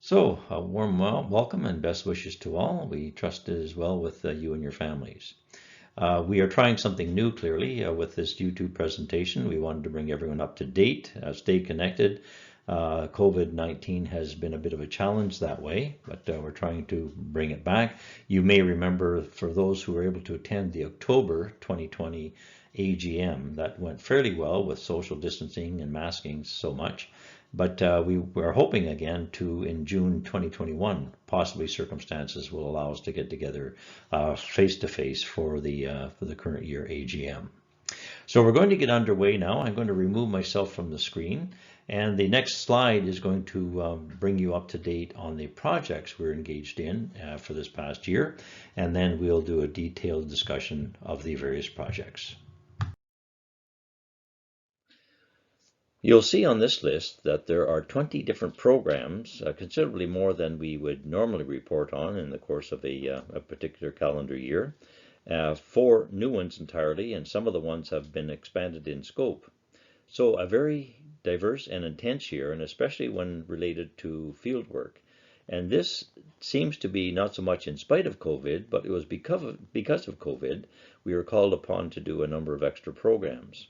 So, a warm welcome and best wishes to all. We trust it is well with you and your families. We are trying something new, clearly, with this YouTube presentation. We wanted to bring everyone up to date, stay connected. COVID-19 has been a bit of a challenge that way, but we're trying to bring it back. You may remember, for those who were able to attend the October 2020 AGM, that went fairly well with social distancing and masking so much. But we are hoping again to, in June 2021, possibly circumstances will allow us to get together face to face for the current year AGM. So we're going to get underway now. I'm going to remove myself from the screen, and the next slide is going to bring you up to date on the projects we're engaged in for this past year, and then we'll do a detailed discussion of the various projects. You'll see on this list that there are 20 different programs, considerably more than we would normally report on in the course of a particular calendar year. 4 new ones entirely, and some of the ones have been expanded in scope. So a very diverse and intense year, and especially when related to field work. And this seems to be not so much in spite of COVID, but it was because of COVID, we were called upon to do a number of extra programs.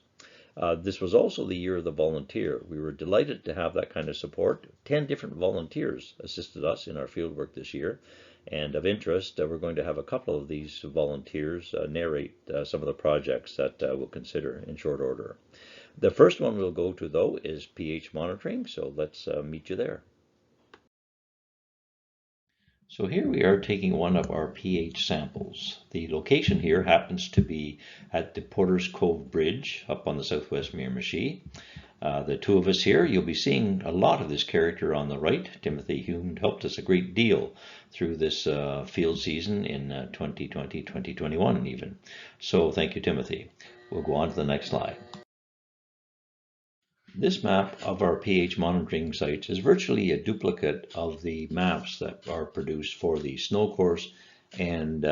This was also the year of the volunteer. We were delighted to have that kind of support. 10 different volunteers assisted us in our fieldwork this year. And of interest, we're going to have a couple of these volunteers narrate some of the projects that we'll consider in short order. The first one we'll go to, though, is pH monitoring. So let's meet you there. So here we are taking one of our pH samples. The location here happens to be at the Porter's Cove Bridge up on the southwest Miramichi. The two of us here, you'll be seeing a lot of this character on the right. Timothy Hume helped us a great deal through this field season in 2020, 2021 even. So thank you, Timothy. We'll go on to the next slide. This map of our pH monitoring sites is virtually a duplicate of the maps that are produced for the snow course and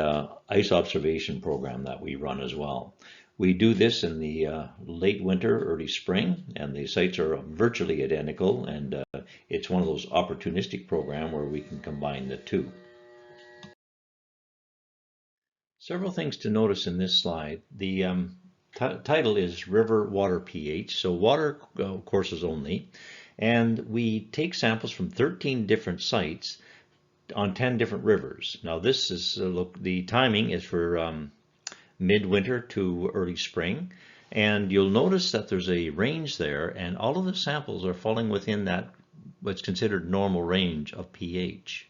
ice observation program that we run as well. We do this in the late winter, early spring, and the sites are virtually identical, and it's one of those opportunistic programs where we can combine the two. Several things to notice in this slide. The title is River Water pH, so water courses only, and we take samples from 13 different sites on 10 different rivers. Now this is, the timing is for midwinter to early spring, and you'll notice that there's a range there, and all of the samples are falling within that what's considered normal range of pH.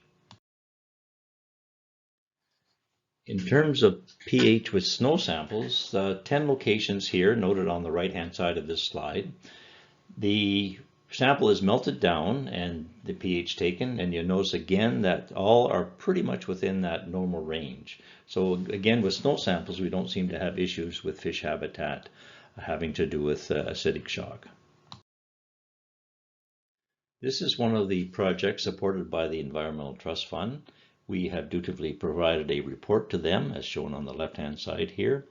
In terms of pH with snow samples, 10 locations here noted on the right-hand side of this slide. The sample is melted down and the pH taken, and you'll notice again that all are pretty much within that normal range. So again, with snow samples, we don't seem to have issues with fish habitat having to do with acidic shock. This is one of the projects supported by the Environmental Trust Fund. We have dutifully provided a report to them, as shown on the left-hand side here.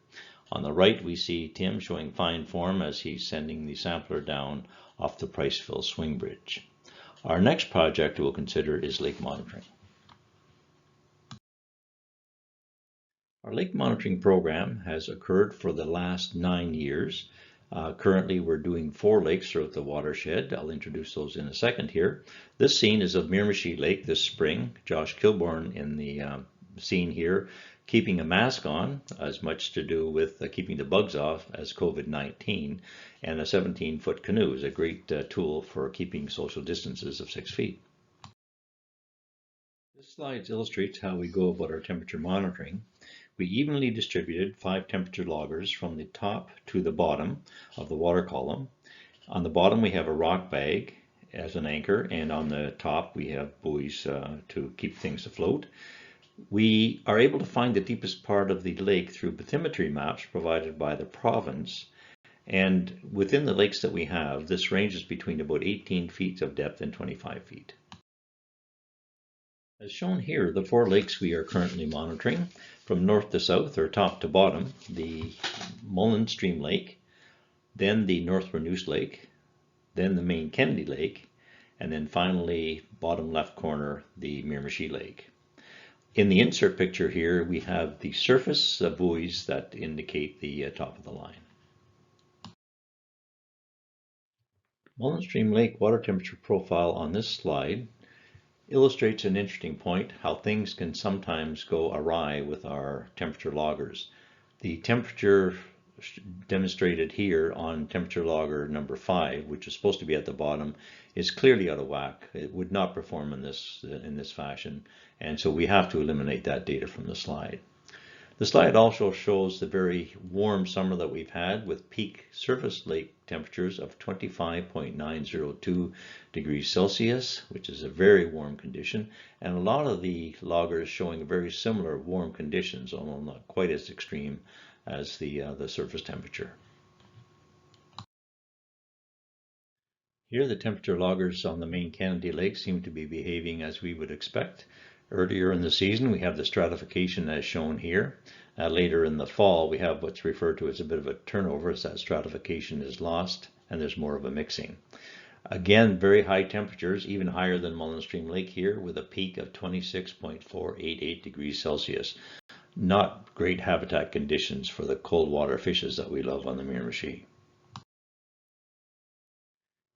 On the right, we see Tim showing fine form as he's sending the sampler down off the Priceville Swing Bridge. Our next project we'll consider is lake monitoring. Our lake monitoring program has occurred for the last 9 years. Currently, we're doing 4 lakes throughout the watershed. I'll introduce those in a second here. This scene is of Miramichi Lake this spring. Josh Kilborn in the scene here, keeping a mask on, as much to do with keeping the bugs off as COVID-19, and a 17-foot canoe is a great tool for keeping social distances of 6 feet. This slide illustrates how we go about our temperature monitoring. We evenly distributed 5 temperature loggers from the top to the bottom of the water column. On the bottom we have a rock bag as an anchor, and on the top we have buoys to keep things afloat. We are able to find the deepest part of the lake through bathymetry maps provided by the province, and within the lakes that we have, this ranges between about 18 feet of depth and 25 feet. As shown here, the 4 lakes we are currently monitoring from north to south, or top to bottom: the Mullen Stream Lake, then the North Renews Lake, then the main Kennedy Lake, and then finally, bottom left corner, the Miramichi Lake. In the insert picture here, we have the surface buoys that indicate the top of the line. Mullen Stream Lake water temperature profile on this slide illustrates an interesting point, how things can sometimes go awry with our temperature loggers. The temperature demonstrated here on temperature logger number 5, which is supposed to be at the bottom, is clearly out of whack. It would not perform in this fashion, and so we have to eliminate that data from the slide. The slide also shows the very warm summer that we've had, with peak surface lake temperatures of 25.902 degrees Celsius, which is a very warm condition, and a lot of the loggers showing very similar warm conditions, although not quite as extreme as the surface temperature. Here the temperature loggers on the main Kennedy Lake seem to be behaving as we would expect. Earlier in the season we have the stratification as shown here. Later in the fall we have what's referred to as a bit of a turnover, as that stratification is lost and there's more of a mixing. Again, very high temperatures, even higher than Mullen Stream Lake here, with a peak of 26.488 degrees Celsius. Not great habitat conditions for the cold water fishes that we love on the Miramichi.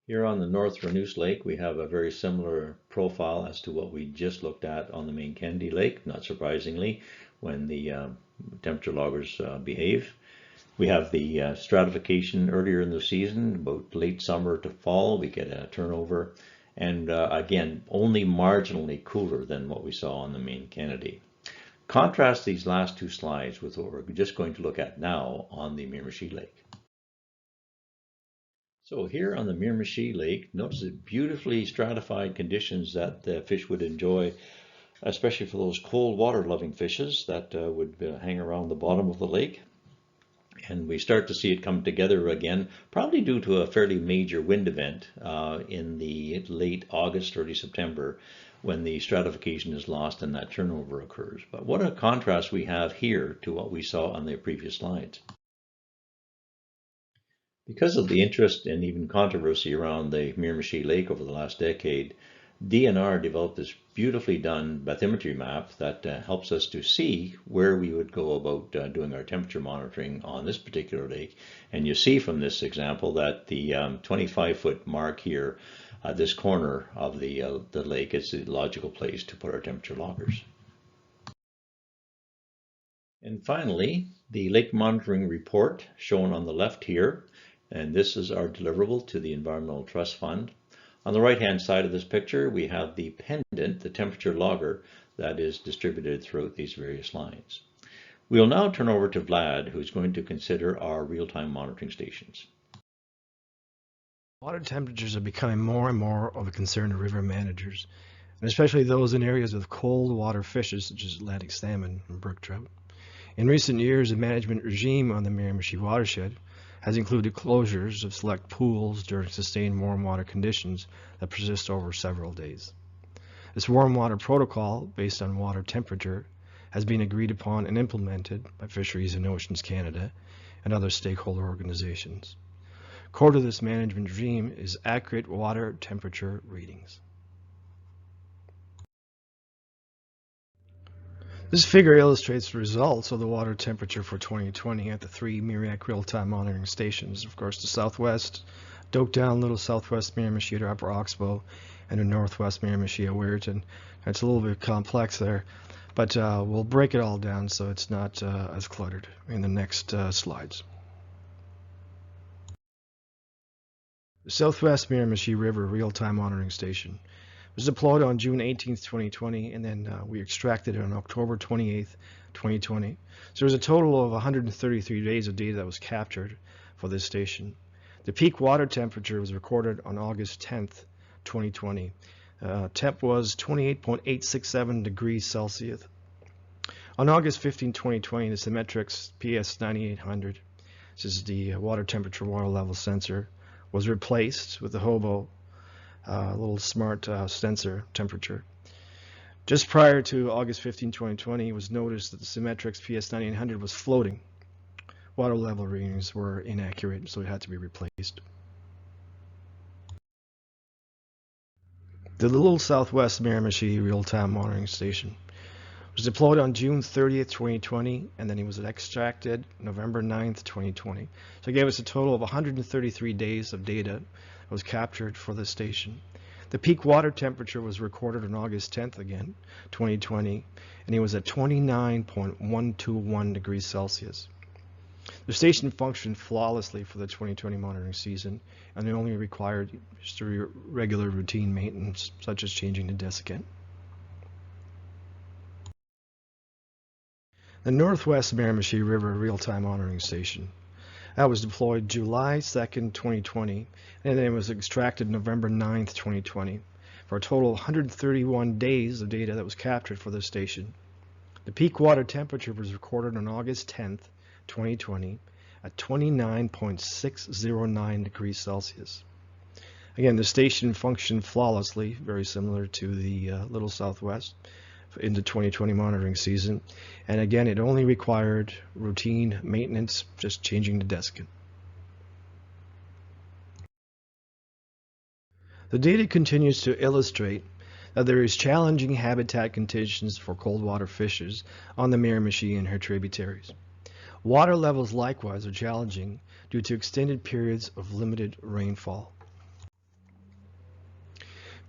Here on the North Renoose Lake, we have a very similar profile as to what we just looked at on the main Kennedy Lake, not surprisingly, when the temperature loggers behave. We have the stratification earlier in the season, about late summer to fall, we get a turnover, and again, only marginally cooler than what we saw on the main Kennedy. Contrast these last two slides with what we're just going to look at now on the Miramichi Lake. So here on the Miramichi Lake, notice the beautifully stratified conditions that the fish would enjoy, especially for those cold water loving fishes that would hang around the bottom of the lake. And we start to see it come together again, probably due to a fairly major wind event in the late August, early September, when the stratification is lost and that turnover occurs. But what a contrast we have here to what we saw on the previous slides. Because of the interest and even controversy around the Miramichi Lake over the last decade, DNR developed this beautifully done bathymetry map that helps us to see where we would go about doing our temperature monitoring on this particular lake. And you see from this example that the 25-foot mark here, this corner of the lake, is the logical place to put our temperature loggers. And finally, the lake monitoring report shown on the left here, and this is our deliverable to the Environmental Trust Fund. On the right-hand side of this picture, we have the pendant, the temperature logger, that is distributed throughout these various lines. We'll now turn over to Vlad, who's going to consider our real-time monitoring stations. Water temperatures are becoming more and more of a concern to river managers, and especially those in areas with cold water fishes such as Atlantic salmon and brook trout. In recent years, the management regime on the Miramichi watershed has included closures of select pools during sustained warm water conditions that persist over several days. This warm water protocol, based on water temperature, has been agreed upon and implemented by Fisheries and Oceans Canada and other stakeholder organizations. Core to this management regime is accurate water temperature readings. This figure illustrates the results of the water temperature for 2020 at the 3 MREAC real-time monitoring stations. Of course, the southwest, Doakdown, Little Southwest Miramichi at Upper Oxbow, and the northwest Miramichi at Weirton. It's a little bit complex there, but we'll break it all down so it's not as cluttered in the next slides. The Southwest Miramichi River real-time monitoring station was deployed on June 18, 2020, and then we extracted it on October 28, 2020. So there was a total of 133 days of data that was captured for this station. The peak water temperature was recorded on August 10, 2020. Temp was 28.867 degrees Celsius. On August 15, 2020, the Symmetrix PS9800, this is the water temperature water level sensor, was replaced with the Hobo little smart sensor temperature. Just prior to August 15, 2020, it was noticed that the Symmetrix PS9800 was floating. Water level readings were inaccurate, so it had to be replaced. The Little Southwest Miramichi Real-Time Monitoring Station was deployed on June 30th, 2020, and then it was extracted November 9th, 2020. So it gave us a total of 133 days of data that was captured for the station. The peak water temperature was recorded on August 10th again, 2020, and it was at 29.121 degrees Celsius. The station functioned flawlessly for the 2020 monitoring season, and they only required just regular routine maintenance, such as changing the desiccant. The Northwest Miramichi River Real-Time Monitoring Station. That was deployed July 2nd, 2020, and then it was extracted November 9th, 2020, for a total of 131 days of data that was captured for the station. The peak water temperature was recorded on August 10th, 2020, at 29.609 degrees Celsius. Again, the station functioned flawlessly, very similar to the Little Southwest in the 2020 monitoring season. And again, it only required routine maintenance, just changing the desiccant. The data continues to illustrate that there is challenging habitat conditions for cold water fishes on the Miramichi and her tributaries. Water levels likewise are challenging due to extended periods of limited rainfall.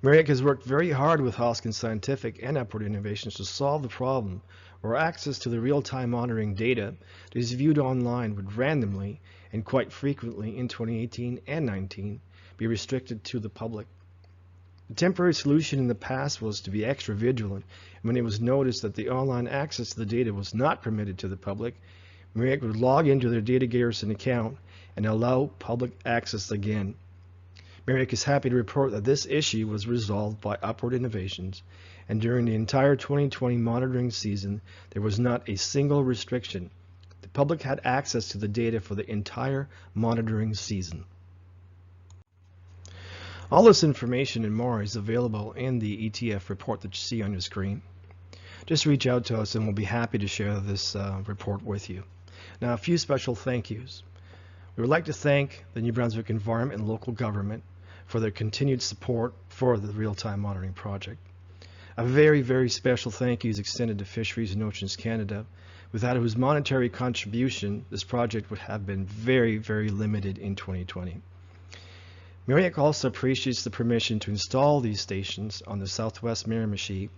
MREAC has worked very hard with Hoskin Scientific and Upward Innovations to solve the problem where access to the real-time monitoring data that is viewed online would randomly and quite frequently in 2018 and 19 be restricted to the public. The temporary solution in the past was to be extra vigilant, and when it was noticed that the online access to the data was not permitted to the public, MREAC would log into their Data Garrison account and allow public access again. MREAC is happy to report that this issue was resolved by Upward Innovations, and during the entire 2020 monitoring season, there was not a single restriction. The public had access to the data for the entire monitoring season. All this information and more is available in the ETF report that you see on your screen. Just reach out to us and we'll be happy to share this report with you. Now, a few special thank yous. We would like to thank the New Brunswick Environment and Local Government for their continued support for the Real-Time Monitoring Project. A very, very special thank you is extended to Fisheries and Oceans Canada, without whose monetary contribution this project would have been very, very limited in 2020. MREAC also appreciates the permission to install these stations on the Southwest Miramichi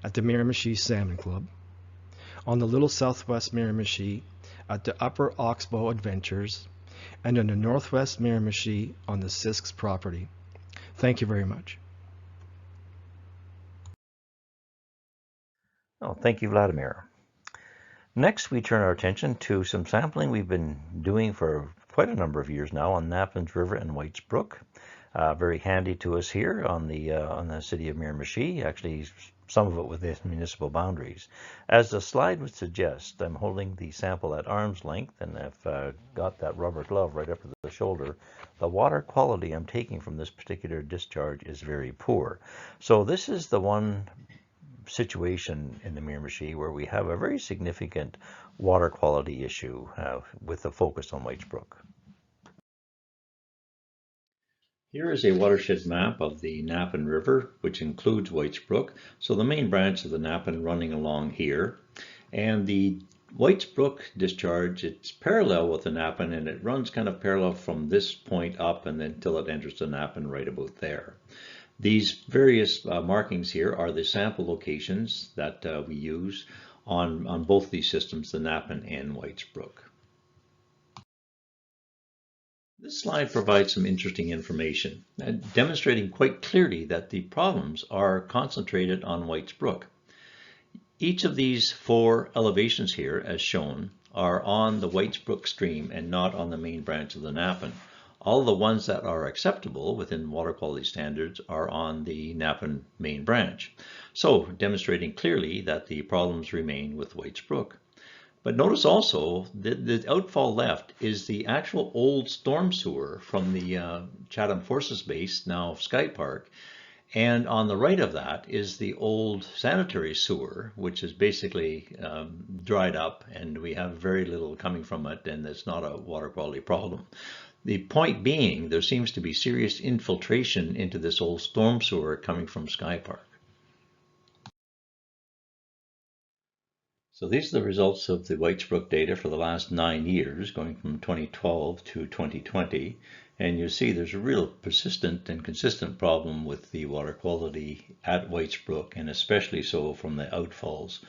at the Miramichi Salmon Club, on the Little Southwest Miramichi at the Upper Oxbow Adventures, and on the Northwest Miramichi on the Sisk's property. Thank you very much. Oh, thank you, Vladimir. Next, we turn our attention to some sampling we've been doing for quite a number of years now on Napan's River and White's Brook. Very handy to us here on the city of Miramichi, actually some of it within municipal boundaries. As the slide would suggest, I'm holding the sample at arm's length, and I've got that rubber glove right up to the shoulder. The water quality I'm taking from this particular discharge is very poor. So this is the one situation in the Miramichi where we have a very significant water quality issue with a focus on White's Brook. Here is a watershed map of the Napan River, which includes White's Brook. So the main branch of the Napan running along here, and the White's Brook discharge, it's parallel with the Napan, and it runs kind of parallel from this point up and then until it enters the Napan right about there. These various markings here are the sample locations that we use on both these systems, the Napan and White's Brook. This slide provides some interesting information, demonstrating quite clearly that the problems are concentrated on White's Brook. Each of these 4 elevations here, as shown, are on the White's Brook stream and not on the main branch of the Napan. All the ones that are acceptable within water quality standards are on the Napan main branch. So, demonstrating clearly that the problems remain with White's Brook. But notice also that the outfall left is the actual old storm sewer from the Chatham Forces Base, now Sky Park. And on the right of that is the old sanitary sewer, which is basically dried up, and we have very little coming from it, and it's not a water quality problem. The point being, there seems to be serious infiltration into this old storm sewer coming from Sky Park. So these are the results of the Whitesbrook data for the last 9 years, going from 2012 to 2020. And you see there's a real persistent and consistent problem with the water quality at Whitesbrook, and especially so from the outfalls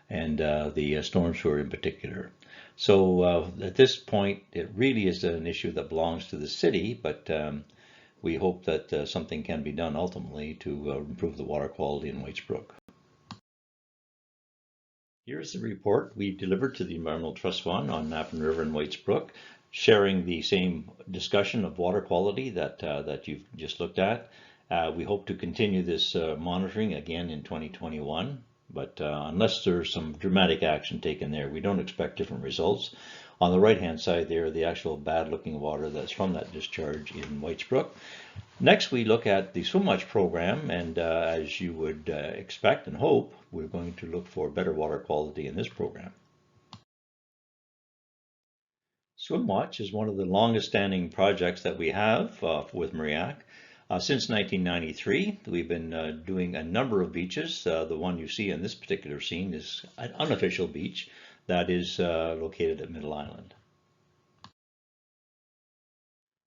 and the storm sewer in particular. So at this point, it really is an issue that belongs to the city, but we hope that something can be done ultimately to improve the water quality in Whitesbrook. Here's the report we delivered to the Environmental Trust Fund on Napan River and Whitesbrook, sharing the same discussion of water quality that you've just looked at. We hope to continue this monitoring again in 2021, but unless there's some dramatic action taken there, we don't expect different results. On the right-hand side there, the actual bad-looking water that's from that discharge in Whitesbrook. Next, we look at the Swim Watch program, and as you would expect and hope, we're going to look for better water quality in this program. Swim Watch is one of the longest standing projects that we have with MREAC. Since 1993, we've been doing a number of beaches. The one you see in this particular scene is an unofficial beach that is located at Middle Island.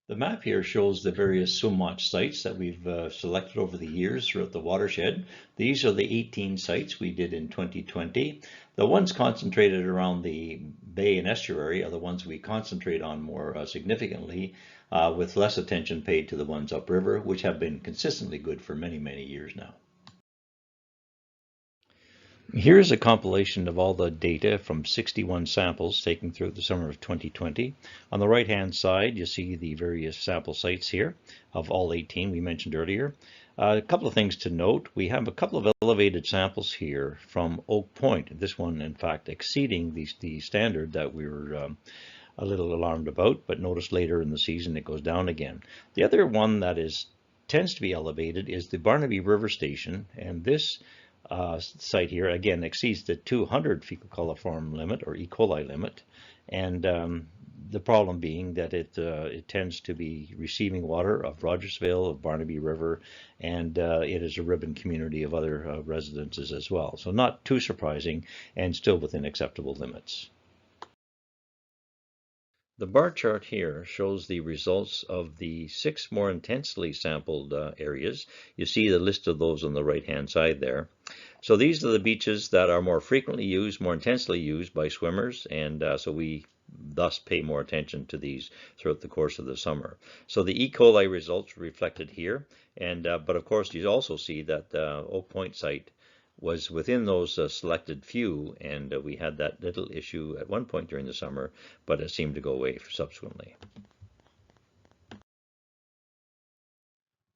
The map here shows the various Swim Watch sites that we've selected over the years throughout the watershed. These are the 18 sites we did in 2020. The ones concentrated around the bay and estuary are the ones we concentrate on more significantly, with less attention paid to the ones upriver, which have been consistently good for many, many years now. Here's a compilation of all the data from 61 samples taken throughout the summer of 2020. On the right-hand side, you see the various sample sites here of all 18 we mentioned earlier. A couple of things to note. We have a couple of elevated samples here from Oak Point. This one, in fact, exceeding the standard that we were a little alarmed about, but notice later in the season it goes down again. The other one that tends to be elevated is the Barnaby River Station, and this site here again exceeds the 200 fecal coliform limit or E. coli limit, and the problem being that it tends to be receiving water of Rogersville, of Barnaby River, and it is a ribbon community of other residences as well. So not too surprising and still within acceptable limits. The bar chart here shows the results of the 6 more intensely sampled areas. You see the list of those on the right-hand side there. So these are the beaches that are more frequently used, more intensely used by swimmers, and so we thus pay more attention to these throughout the course of the summer. So the E. coli results are reflected here, and but of course you also see that the Oak Point site was within those selected few, and we had that little issue at one point during the summer, but it seemed to go away subsequently.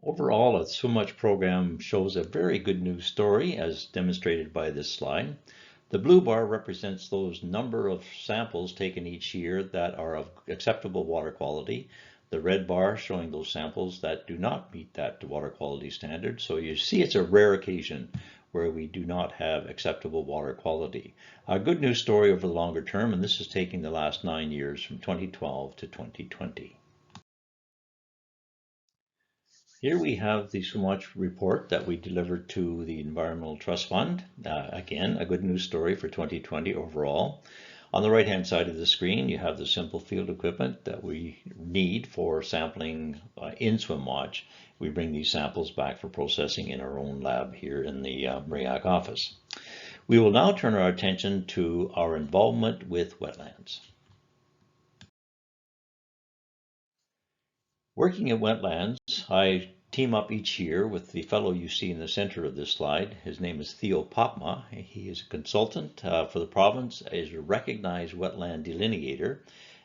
Overall, the Swim Watch program shows a very good news story, as demonstrated by this slide. The blue bar represents those number of samples taken each year that are of acceptable water quality. The red bar showing those samples that do not meet that water quality standard. So you see it's a rare occasion where we do not have acceptable water quality. A good news story over the longer term, and this is taking the last 9 years from 2012 to 2020. Here we have the Swim Watch report that we delivered to the Environmental Trust Fund. Again, a good news story for 2020 overall. On the right-hand side of the screen, you have the simple field equipment that we need for sampling in Swim Watch. We bring these samples back for processing in our own lab here in the MREAC office. We will now turn our attention to our involvement with wetlands. Working at wetlands, I team up each year with the fellow you see in the center of this slide. His name is Theo Popma. He is a consultant for the province, is a recognized wetland delineator,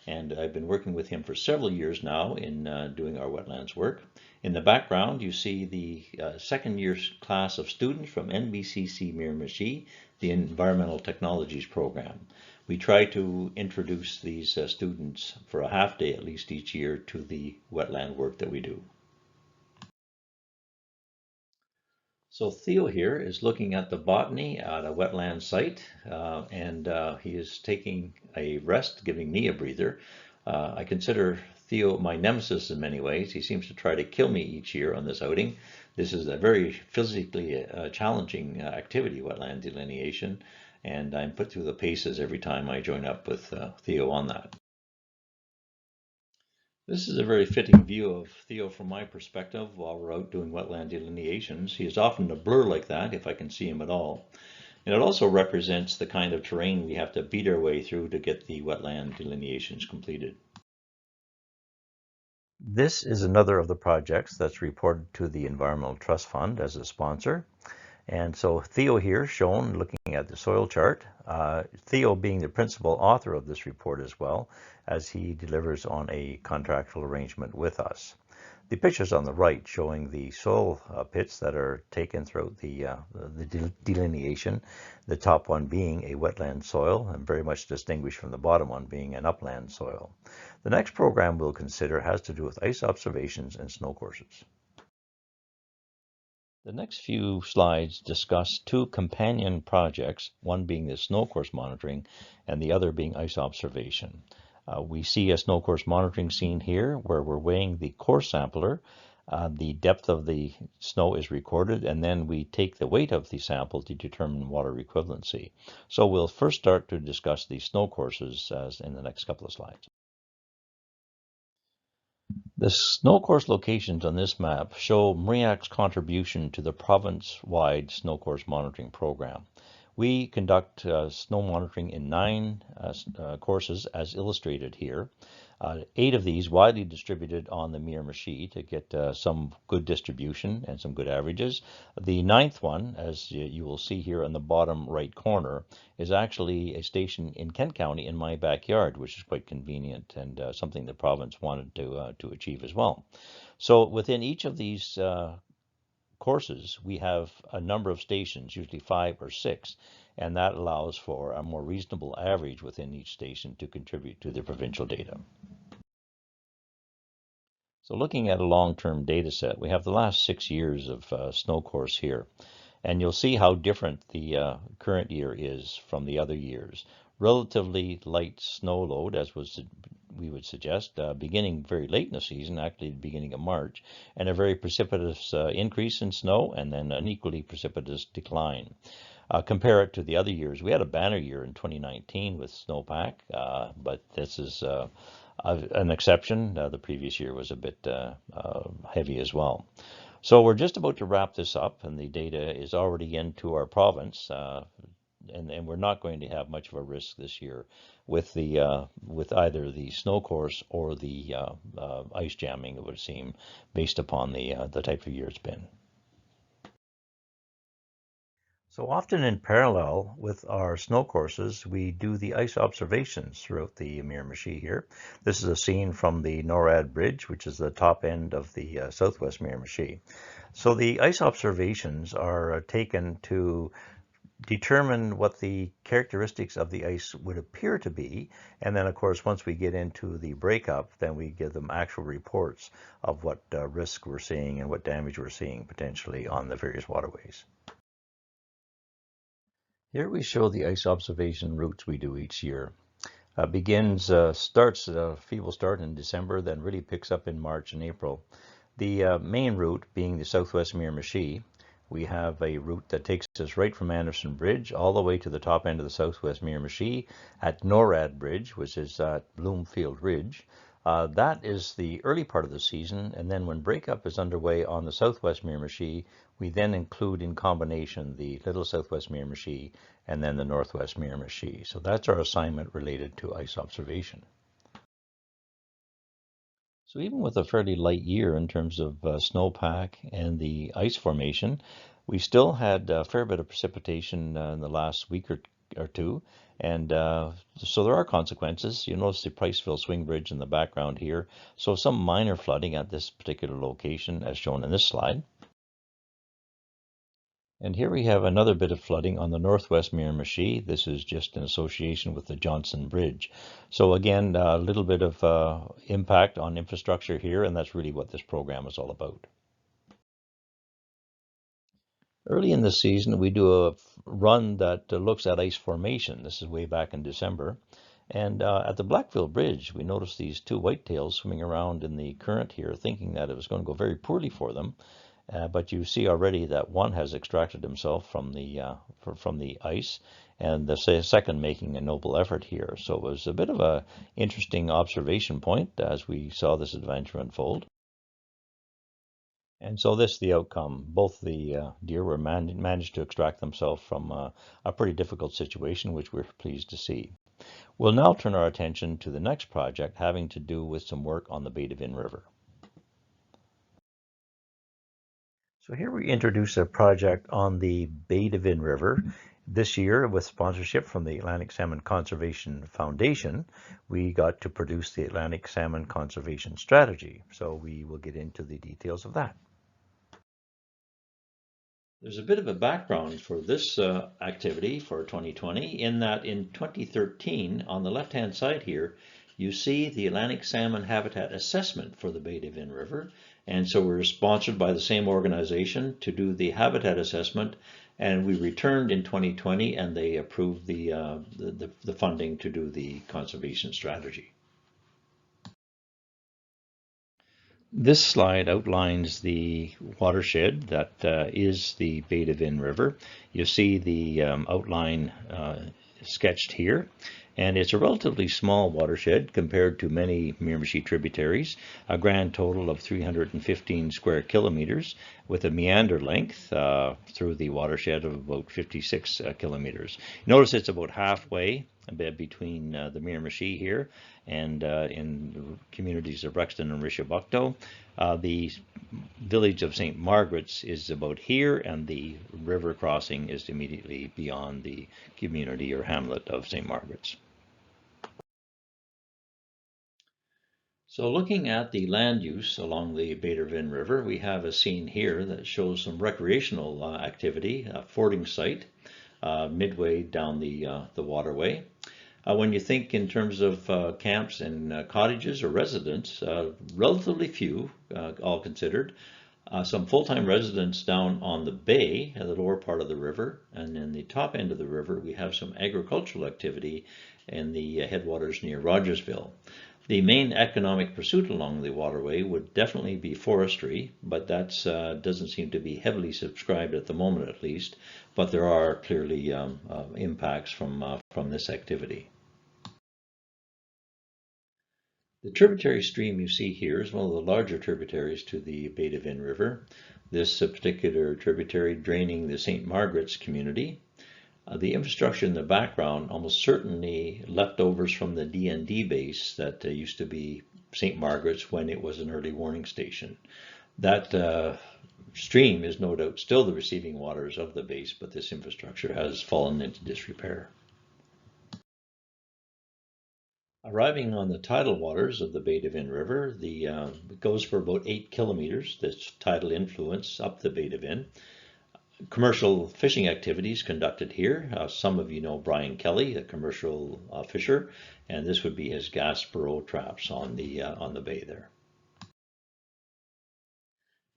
and I've been working with him for several years now in doing our wetlands work. In the background, you see the second year class of students from NBCC Miramichi, the Environmental Technologies program. We try to introduce these students for a half day at least each year to the wetland work that we do. So Theo here is looking at the botany at a wetland site, and he is taking a rest, giving me a breather. I consider Theo my nemesis in many ways. He seems to try to kill me each year on this outing. This is a very physically challenging activity, wetland delineation, and I'm put through the paces every time I join up with Theo on that. This is a very fitting view of Theo from my perspective while we're out doing wetland delineations. He is often a blur like that, if I can see him at all. And it also represents the kind of terrain we have to beat our way through to get the wetland delineations completed. This is another of the projects that's reported to the Environmental Trust Fund as a sponsor. And so Theo here shown looking at the soil chart, Theo being the principal author of this report as well, as he delivers on a contractual arrangement with us. The pictures on the right showing the soil pits that are taken throughout the delineation, the top one being a wetland soil and very much distinguished from the bottom one being an upland soil. The next program we'll consider has to do with ice observations and snow courses. The next few slides discuss two companion projects, one being the snow course monitoring and the other being ice observation. We see a snow course monitoring scene here where we're weighing the course sampler. The depth of the snow is recorded, and then we take the weight of the sample to determine water equivalency. So we'll first start to discuss the snow courses in the next couple of slides. The snow course locations on this map show MREAC's contribution to the province-wide snow course monitoring program. We conduct snow monitoring in 9 courses as illustrated here. 8 of these widely distributed on the Miramichi to get some good distribution and some good averages. The 9th one, as you will see here on the bottom right corner, is actually a station in Kent County in my backyard, which is quite convenient and something the province wanted to achieve as well. So within each of these courses, we have a number of stations, usually 5 or 6, and that allows for a more reasonable average within each station to contribute to the provincial data. So looking at a long-term data set, we have the last 6 years of snow course here, and you'll see how different the current year is from the other years. Relatively light snow load, as we would suggest, beginning very late in the season, actually the beginning of March, and a very precipitous increase in snow, and then an equally precipitous decline. Compare it to the other years. We had a banner year in 2019 with snowpack, but this is an exception. The previous year was a bit heavy as well. So we're just about to wrap this up, and the data is already into our province. And we're not going to have much of a risk this year with either the snow course or the ice jamming, it would seem, based upon the type of year it's been. So often in parallel with our snow courses, we do the ice observations throughout the Miramichi here. This is a scene from the NORAD Bridge, which is the top end of the southwest Miramichi. So the ice observations are taken to determine what the characteristics of the ice would appear to be, and then of course once we get into the breakup, then we give them actual reports of what risk we're seeing and what damage we're seeing potentially on the various waterways. Here we show the ice observation routes we do each year. Starts at a feeble start in December, then really picks up in March and April. The main route being the southwest Miramichi. We have a route that takes us right from Anderson Bridge all the way to the top end of the southwest Miramichi at NORAD Bridge, which is at Bloomfield Ridge. That is the early part of the season, and then when breakup is underway on the southwest Miramichi, we then include in combination the little southwest Miramichi and then the northwest Miramichi. So that's our assignment related to ice observation. So even with a fairly light year in terms of snowpack and the ice formation, we still had a fair bit of precipitation in the last week or two. And so there are consequences. You notice the Priceville Swing Bridge in the background here. So some minor flooding at this particular location as shown in this slide. And here we have another bit of flooding on the northwest Miramichi. This is just in association with the Johnson Bridge. So again, a little bit of impact on infrastructure here, and that's really what this program is all about. Early in the season, we do a run that looks at ice formation. This is way back in December. And at the Blackville Bridge, we noticed these two whitetails swimming around in the current here, thinking that it was going to go very poorly for them. But you see already that one has extracted himself from the ice, and the second making a noble effort here. So it was a bit of a interesting observation point as we saw this adventure unfold. And so this is the outcome. Both the deer were managed to extract themselves from a pretty difficult situation, which we're pleased to see. We'll now turn our attention to the next project having to do with some work on the Betavin River. So here we introduce a project on the Betavin River. This year, with sponsorship from the Atlantic Salmon Conservation Foundation, we got to produce the Atlantic Salmon Conservation Strategy. So we will get into the details of that. There's a bit of a background for this activity for 2020 in that in 2013, on the left-hand side here, you see the Atlantic Salmon Habitat Assessment for the Betavin River. And so we're sponsored by the same organization to do the habitat assessment, and we returned in 2020 and they approved the funding to do the conservation strategy. This slide outlines the watershed that is the Betavin River. You see the outline sketched here, and it's a relatively small watershed compared to many Miramichi tributaries, a grand total of 315 square kilometers with a meander length through the watershed of about 56 kilometers. Notice it's about halfway between the Miramichi here and in the communities of Rexton and Richibucto. The village of St. Margaret's is about here, and the river crossing is immediately beyond the community or hamlet of St. Margaret's. So looking at the land use along the Betavin River, we have a scene here that shows some recreational activity, a fording site midway down the waterway. When you think in terms of camps and cottages or residents, relatively few, all considered. Some full-time residents down on the bay, at the lower part of the river, and in the top end of the river, we have some agricultural activity in the headwaters near Rogersville. The main economic pursuit along the waterway would definitely be forestry, but that doesn't seem to be heavily subscribed at the moment, at least. But there are clearly impacts from this activity. The tributary stream you see here is one of the larger tributaries to the Betavin River. This particular tributary draining the St. Margaret's community. The infrastructure in the background almost certainly leftovers from the DND base that used to be St. Margaret's when it was an early warning station. That stream is no doubt still the receiving waters of the base, but this infrastructure has fallen into disrepair. Arriving on the tidal waters of the Betavin River, it goes for about 8 kilometers, this tidal influence up the Betavin. Commercial fishing activities conducted here. Some of you know Brian Kelly, a commercial fisher, and this would be his gas burrow traps on the bay there.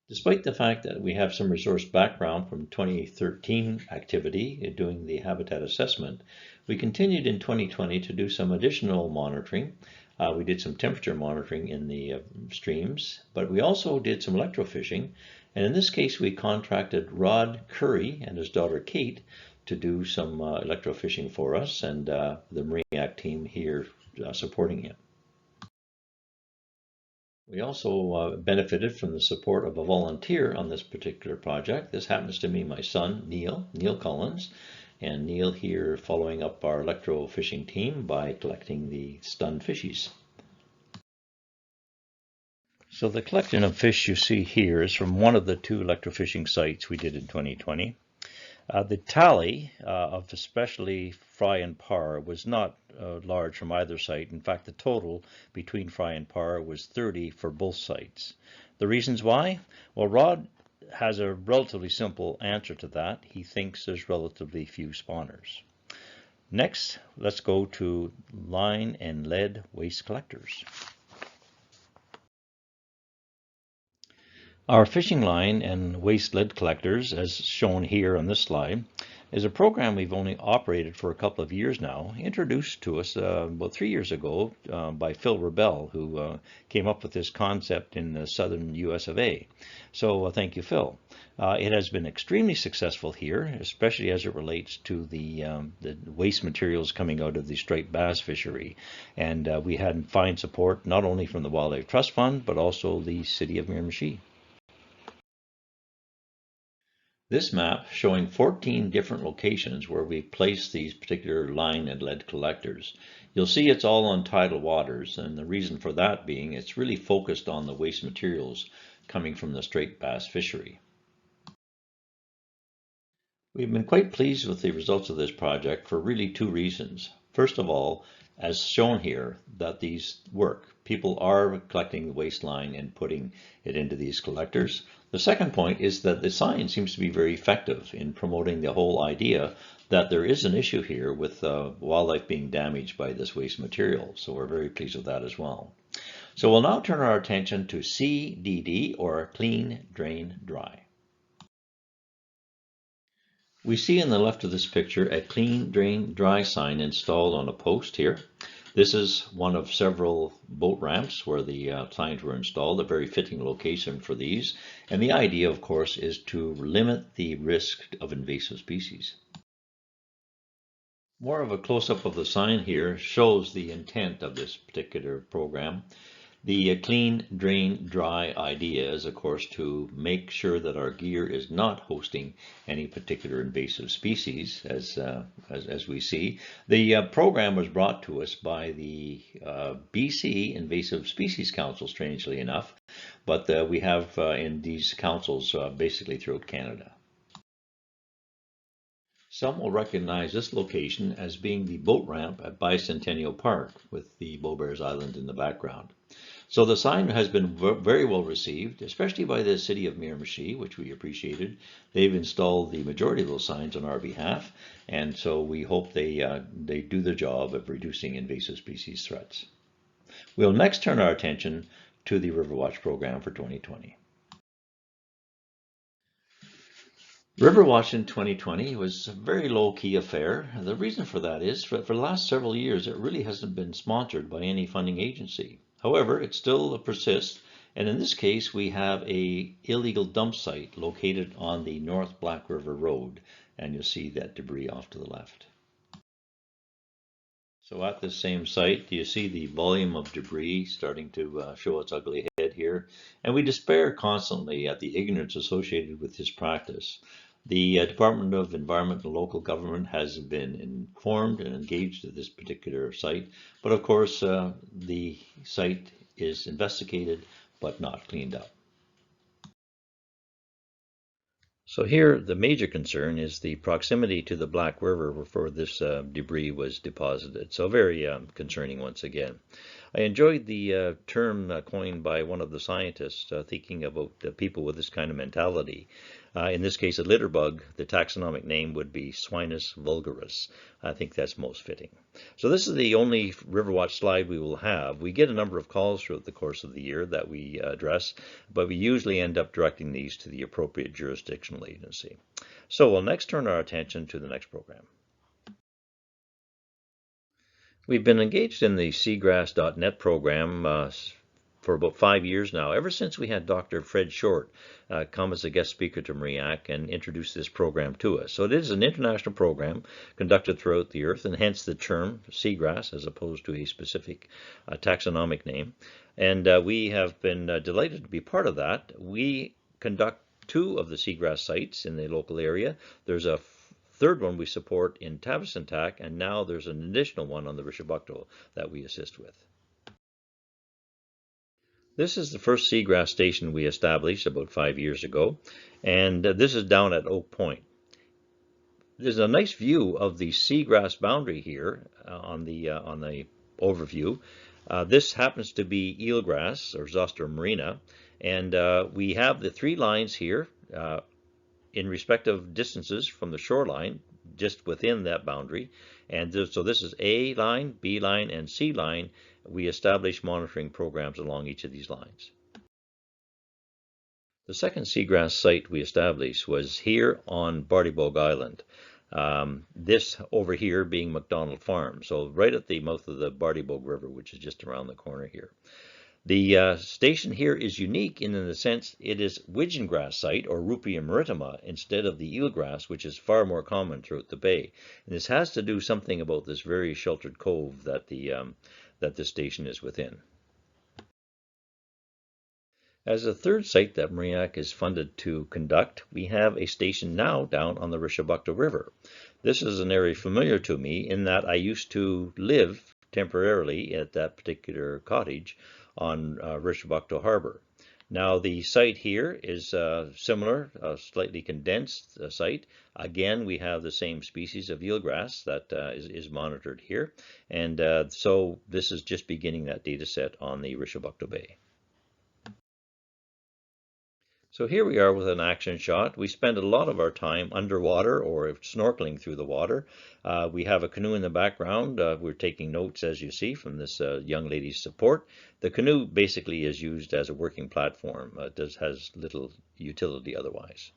Despite the fact that we have some resource background from 2013 activity doing the habitat assessment, we continued in 2020 to do some additional monitoring. We did some temperature monitoring in the streams, but we also did some electrofishing. And in this case, we contracted Rod Curry and his daughter Kate to do some electrofishing for us, and the MREAC team here supporting him. We also benefited from the support of a volunteer on this particular project. This happens to be my son, Neil Collins, and Neil here following up our electrofishing team by collecting the stunned fishies. So the collection of fish you see here is from one of the 2 electrofishing sites we did in 2020. The tally of especially fry and par was not large from either site. In fact, the total between fry and par was 30 for both sites. The reasons why? Well, Rod has a relatively simple answer to that. He thinks there's relatively few spawners. Next, let's go to line and lead waste collectors. Our fishing line and waste lead collectors, as shown here on this slide, is a program we've only operated for a couple of years now, introduced to us about 3 years ago by Phil Rebell, who came up with this concept in the southern US of A. So thank you, Phil. It has been extremely successful here, especially as it relates to the waste materials coming out of the striped bass fishery. And we had fine support not only from the Wildlife Trust Fund, but also the City of Miramichi. This map showing 14 different locations where we place these particular line and lead collectors. You'll see it's all on tidal waters, and the reason for that being it's really focused on the waste materials coming from the striped bass fishery. We've been quite pleased with the results of this project for really two reasons. First of all, as shown here, that these work. People are collecting the waste line and putting it into these collectors. The second point is that the sign seems to be very effective in promoting the whole idea that there is an issue here with wildlife being damaged by this waste material. So we're very pleased with that as well. So we'll now turn our attention to CDD, or Clean, Drain, Dry. We see on the left of this picture a Clean, Drain, Dry sign installed on a post here. This is one of several boat ramps where the signs were installed, a very fitting location for these. And the idea, of course, is to limit the risk of invasive species. More of a close-up of the sign here shows the intent of this particular program. The Clean, Drain, Dry idea is, of course, to make sure that our gear is not hosting any particular invasive species, as we see. The program was brought to us by the BC Invasive Species Council, strangely enough, but we have in these councils basically throughout Canada. Some will recognize this location as being the boat ramp at Bicentennial Park, with the Beaubears Island in the background. So the sign has been very well received, especially by the City of Miramichi, which we appreciated. They've installed the majority of those signs on our behalf, and so we hope they do the job of reducing invasive species threats. We'll next turn our attention to the Riverwatch program for 2020. Riverwatch in 2020 was a very low-key affair. The reason for that is, for the last several years, it really hasn't been sponsored by any funding agency. However, it still persists, and in this case, we have an illegal dump site located on the North Black River Road, and you'll see that debris off to the left. So at this same site, you see the volume of debris starting to show its ugly head here, and we despair constantly at the ignorance associated with this practice. The Department of Environment and Local Government has been informed and engaged at this particular site, but of course the site is investigated but not cleaned up. So here the major concern is the proximity to the Black River where this debris was deposited. So very concerning once again. I enjoyed the term coined by one of the scientists thinking about people with this kind of mentality. In this case, a litter bug, the taxonomic name would be Swinus vulgaris. I think that's most fitting. So this is the only Riverwatch slide we will have. We get a number of calls throughout the course of the year that we address, but we usually end up directing these to the appropriate jurisdictional agency. So we'll next turn our attention to the next program. We've been engaged in the seagrass.net program for about 5 years now, ever since we had Dr. Fred Short come as a guest speaker to MREAC and introduce this program to us. So it is an international program conducted throughout the earth, and hence the term seagrass as opposed to a specific taxonomic name. And we have been delighted to be part of that. We conduct 2 of the seagrass sites in the local area. There's a third one we support in Tavistock, and now there's an additional one on the Richibucto that we assist with. This is the first seagrass station we established about 5 years ago, and this is down at Oak Point. There's a nice view of the seagrass boundary here on the overview. This happens to be eelgrass, or Zoster marina, and we have the 3 lines here in respective distances from the shoreline, just within that boundary. And so this is A line, B line, and C line. We establish monitoring programs along each of these lines. The second seagrass site we established was here on Bardybog Island. This over here being McDonald Farm, so right at the mouth of the Bartybogue River, which is just around the corner here. The station here is unique in the sense it is widgeon grass site, or Rupia maritima, instead of the eelgrass, which is far more common throughout the bay. And this has to do something about this very sheltered cove that this station is within. As a third site that MREAC is funded to conduct, we have a station now down on the Richibucto River. This is an area familiar to me in that I used to live temporarily at that particular cottage on Richibucto Harbor. Now the site here is similar, a slightly condensed site. Again, we have the same species of eelgrass that is monitored here, and so this is just beginning that data set on the Richibucto Bay. So here we are with an action shot. We spend a lot of our time underwater or snorkeling through the water. We have a canoe in the background. We're taking notes, as you see, from this young lady's support. The canoe basically is used as a working platform. It has little utility otherwise.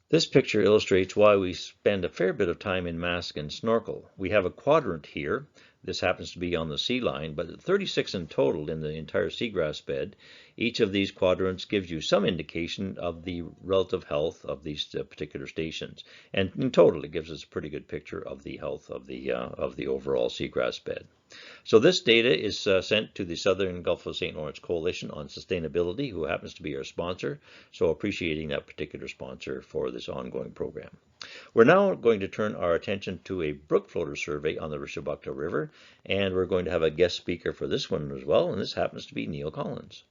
This picture illustrates why we spend a fair bit of time in mask and snorkel. We have a quadrant here. This happens to be on the sea line, but 36 in total in the entire seagrass bed. Each of these quadrants gives you some indication of the relative health of these particular stations. And in total, it gives us a pretty good picture of the health of the overall seagrass bed. So this data is sent to the Southern Gulf of St. Lawrence Coalition on Sustainability, who happens to be our sponsor. So appreciating that particular sponsor for this ongoing program. We're now going to turn our attention to a brook floater survey on the Richibucto River, and we're going to have a guest speaker for this one as well, and this happens to be Neil Collins.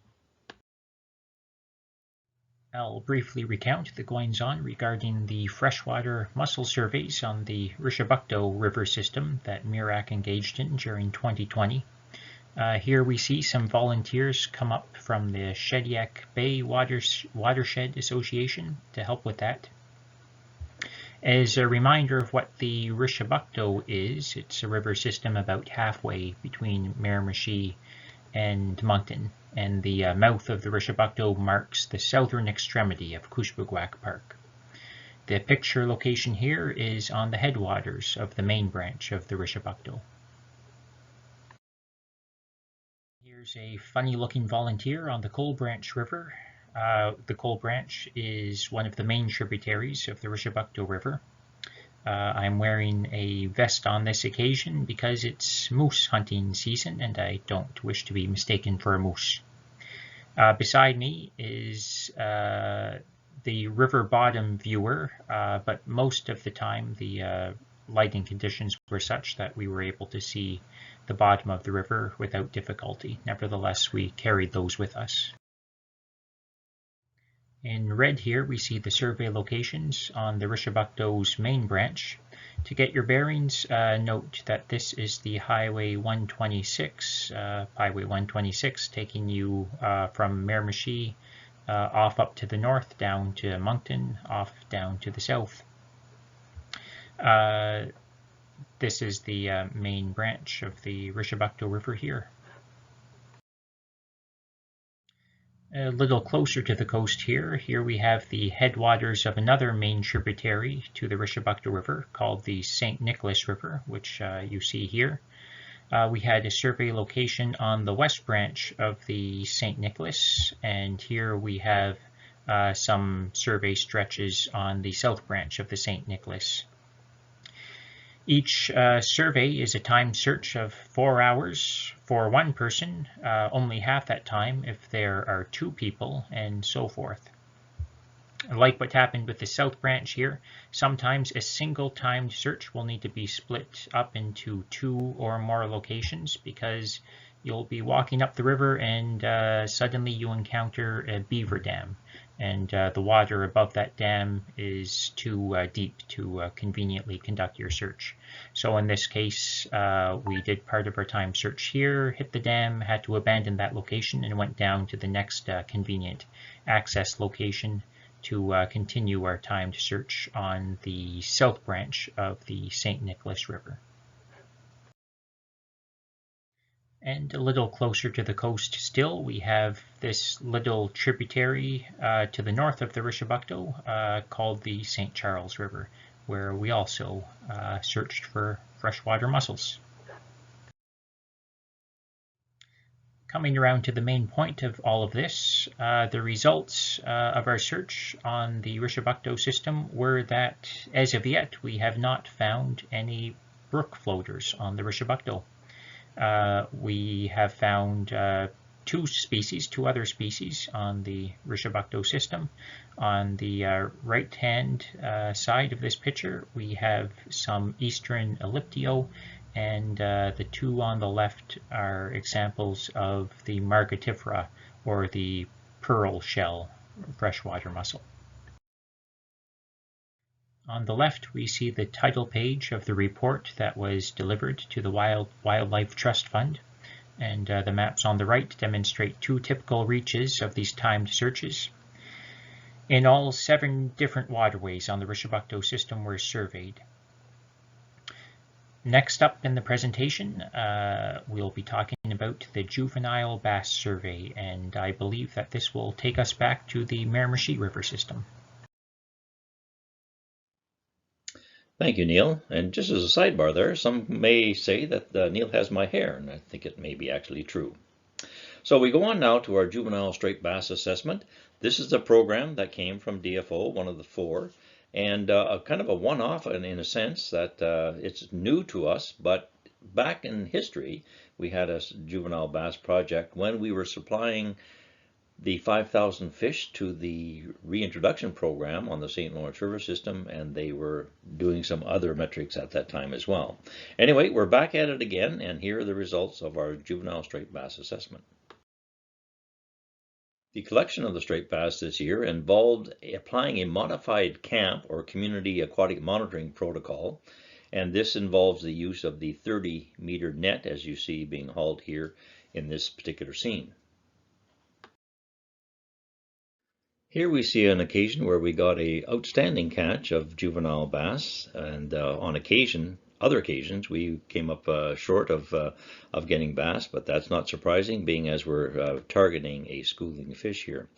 I'll briefly recount the goings-on regarding the freshwater mussel surveys on the Richibucto River system that MREAC engaged in during 2020. Here we see some volunteers come up from the Shediac Bay Watershed Association to help with that. As a reminder of what the Richibucto is, it's a river system about halfway between Miramichi and Moncton, and the mouth of the Richibucto marks the southern extremity of Cushbeguac Park. The picture location here is on the headwaters of the main branch of the Richibucto. Here's a funny-looking volunteer on the Coal Branch River. The Coal Branch is one of the main tributaries of the Richibucto River. I'm wearing a vest on this occasion because it's moose hunting season and I don't wish to be mistaken for a moose. Beside me is the river bottom viewer, but most of the time the lighting conditions were such that we were able to see the bottom of the river without difficulty. Nevertheless, we carried those with us. In red here, we see the survey locations on the Richibucto's main branch. To get your bearings, note that this is the Highway 126, taking you from Miramichi off up to the north, down to Moncton, off down to the south. This is the main branch of the Richibucto River here. A little closer to the coast here we have the headwaters of another main tributary to the Richibucto River called the St. Nicholas River, which you see here. We had a survey location on the west branch of the St. Nicholas, and here we have some survey stretches on the south branch of the St. Nicholas. Each survey is a time search of 4 hours for one person, only half that time if there are 2 people, and so forth. Like what happened with the South Branch here, sometimes a single timed search will need to be split up into 2 or more locations because you'll be walking up the river and suddenly you encounter a beaver dam. And the water above that dam is too deep to conveniently conduct your search. So in this case, we did part of our time search here, hit the dam, had to abandon that location, and went down to the next convenient access location to continue our timed search on the south branch of the St. Nicholas River. And a little closer to the coast still, we have this little tributary to the north of the Richibucto called the St. Charles River, where we also searched for freshwater mussels. Coming around to the main point of all of this, the results of our search on the Richibucto system were that, as of yet, we have not found any brook floaters on the Richibucto. We have found two other species on the Richibucto system. On the right-hand side of this picture, we have some eastern elliptio, and the two on the left are examples of the margatifera, or the pearl shell freshwater mussel. On the left, we see the title page of the report that was delivered to the Wildlife Trust Fund, and the maps on the right demonstrate two typical reaches of these timed searches. In all, 7 different waterways on the Richibucto system were surveyed. Next up in the presentation, we'll be talking about the Juvenile Bass Survey, and I believe that this will take us back to the Miramichi River system. Thank you, Neil. And just as a sidebar there, some may say that Neil has my hair, and I think it may be actually true. So we go on now to our juvenile striped bass assessment. This is a program that came from DFO, one of the 4, and kind of a one-off in a sense that it's new to us, but back in history, we had a juvenile bass project when we were supplying the 5,000 fish to the reintroduction program on the St. Lawrence River system, and they were doing some other metrics at that time as well. Anyway, we're back at it again, and here are the results of our juvenile striped bass assessment. The collection of the striped bass this year involved applying a modified CAMP, or Community Aquatic Monitoring Protocol, and this involves the use of the 30-meter net, as you see being hauled here in this particular scene. Here we see an occasion where we got an outstanding catch of juvenile bass, and on other occasions, we came up short of getting bass, but that's not surprising, being as we're targeting a schooling fish here.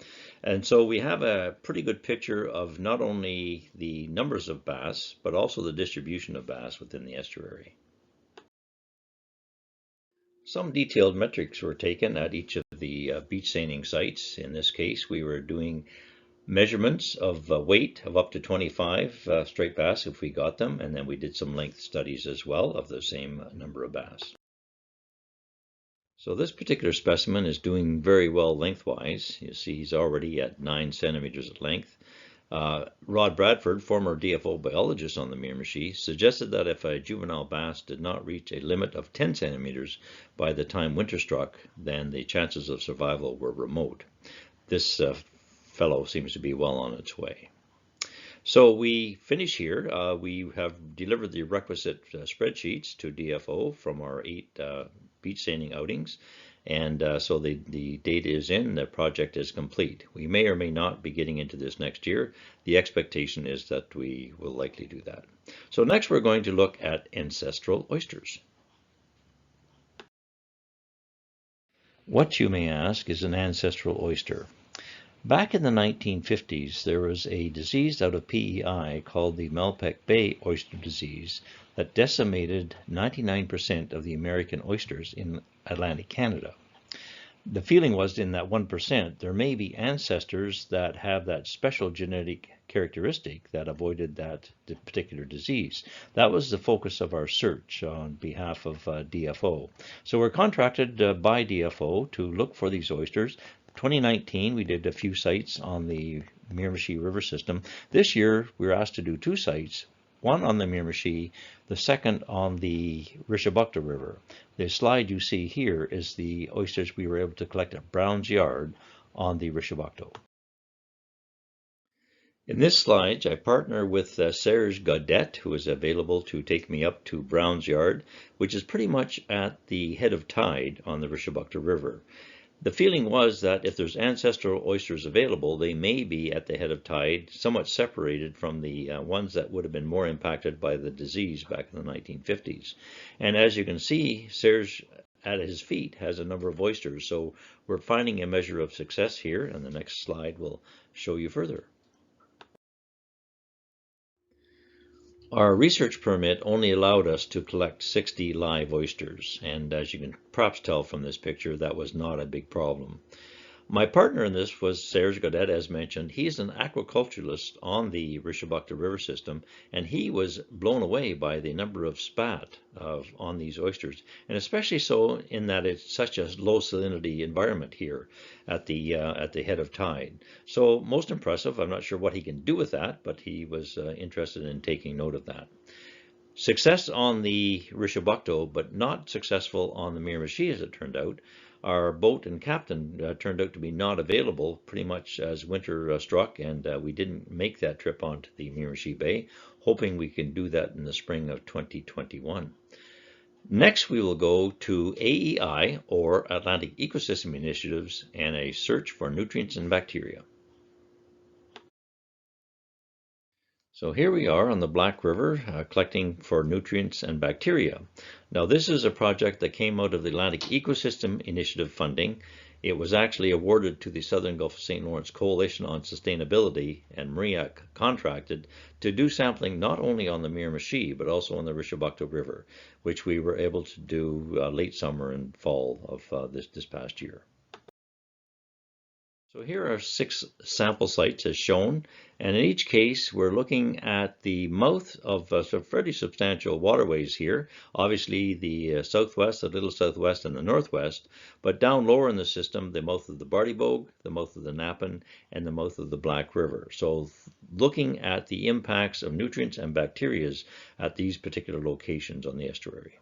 And so we have a pretty good picture of not only the numbers of bass, but also the distribution of bass within the estuary. Some detailed metrics were taken at each of the beach seining sites. In this case, we were doing measurements of weight of up to 25 striped bass if we got them, and then we did some length studies as well of the same number of bass. So this particular specimen is doing very well lengthwise. You see he's already at 9 centimeters at length. Rod Bradford, former DFO biologist on the Miramichi, suggested that if a juvenile bass did not reach a limit of 10 centimeters by the time winter struck, then the chances of survival were remote. This fellow seems to be well on its way. So we finish here. We have delivered the requisite spreadsheets to DFO from our 8 beach seining outings, and so the data is in, the project is complete. We may or may not be getting into this next year. The expectation is that we will likely do that. So next we're going to look at ancestral oysters. What, you may ask, is an ancestral oyster? Back in the 1950s, there was a disease out of PEI called the Malpeque Bay oyster disease that decimated 99% of the American oysters in Atlantic Canada. The feeling was in that 1%, there may be ancestors that have that special genetic characteristic that avoided that particular disease. That was the focus of our search on behalf of DFO. So we're contracted by DFO to look for these oysters. 2019, we did a few sites on the Miramichi River system. This year, we were asked to do 2 sites, one on the Miramichi, the second on the Richibucto River. The slide you see here is the oysters we were able to collect at Brown's Yard on the Richibucto. In this slide, I partner with Serge Gaudet, who is available to take me up to Brown's Yard, which is pretty much at the head of tide on the Richibucto River. The feeling was that if there's ancestral oysters available, they may be at the head of tide, somewhat separated from the ones that would have been more impacted by the disease back in the 1950s. And as you can see, Serge at his feet has a number of oysters. So we're finding a measure of success here, and the next slide will show you further. Our research permit only allowed us to collect 60 live oysters, and as you can perhaps tell from this picture, that was not a big problem. My partner in this was Serge Godet, as mentioned. He's an aquaculturalist on the Richibucto River system, and he was blown away by the number of spat on these oysters, and especially so in that it's such a low salinity environment here at the head of tide. So most impressive. I'm not sure what he can do with that, but he was interested in taking note of that. Success on the Richibucto, but not successful on the Miramichi, as it turned out. Our boat and captain turned out to be not available pretty much as winter struck, and we didn't make that trip onto the Miramichi Bay, hoping we can do that in the spring of 2021. Next, we will go to AEI, or Atlantic Ecosystem Initiatives, and a search for nutrients and bacteria. So here we are on the Black River collecting for nutrients and bacteria. Now this is a project that came out of the Atlantic Ecosystem Initiative funding. It was actually awarded to the Southern Gulf of St. Lawrence Coalition on Sustainability, and MREAC contracted to do sampling not only on the Miramichi but also on the Richibucto River, which we were able to do late summer and fall of this past year. So here are 6 sample sites as shown, and in each case we're looking at the mouth of some fairly substantial waterways here. Obviously the southwest, the little southwest, and the northwest, but down lower in the system, the mouth of the Bartybogue, the mouth of the Napan, and the mouth of the Black River. So looking at the impacts of nutrients and bacteria at these particular locations on the estuary.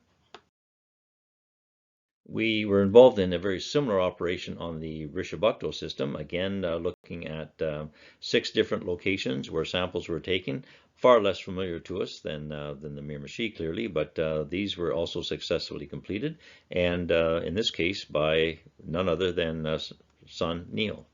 We were involved in a very similar operation on the Richibucto system, again looking at 6 different locations where samples were taken, far less familiar to us than the Miramichi clearly, but these were also successfully completed, and in this case by none other than son Neil.